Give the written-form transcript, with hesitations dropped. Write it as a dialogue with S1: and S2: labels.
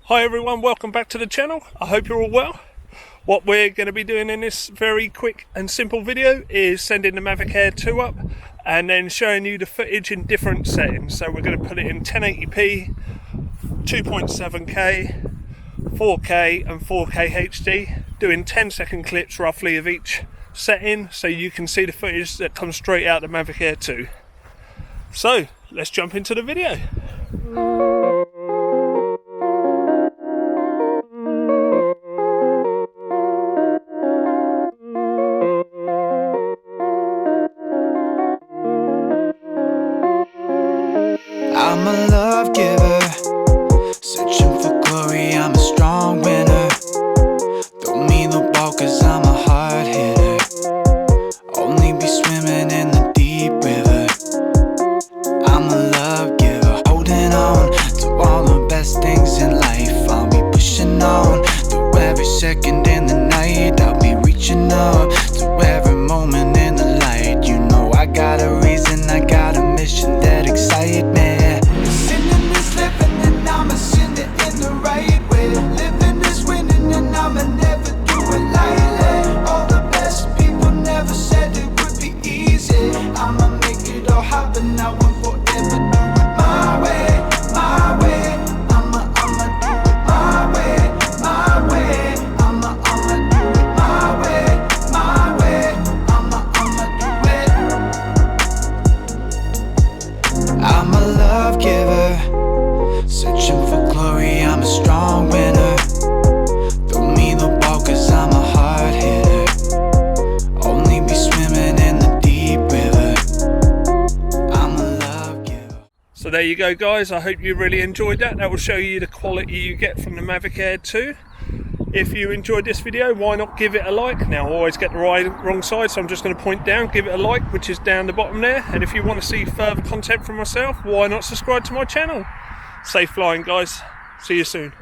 S1: Hi everyone, welcome back to the channel. I hope you're all well. What we're going to be doing in this very quick and simple video is sending the Mavic Air 2 up and then showing you the footage in different settings. So we're going to put it in 1080p, 2.7K, 4K and 4K HD, doing 10-second clips roughly of each setting so you can see the footage that comes straight out of the Mavic Air 2. So let's jump into the video.
S2: I'm a love giver, searching for glory, I'm a strong winner. Throw me the ball cause I'm a hard hitter. Only be swimming in the deep river. I'm a love giver, holding on to all the best things in life. I'll be pushing on through every second in the night. I'll be reaching up to every moment in the light. You know I got a reason, I got a mission that excites me. Searching for glory, I'm a strong winner. Throw me the ball cause I'm a hard hitter. Only be swimming in the deep river. I'm a love giver.
S1: So there you go guys, I hope you really enjoyed that. That will show you the quality you get from the Mavic Air 2. If you enjoyed this video, why not give it a like? Now I always get the wrong side, so I'm just going to point down, give it a like, which is down the bottom there. And if you want to see further content from myself, why not subscribe to my channel? Safe flying guys, see you soon.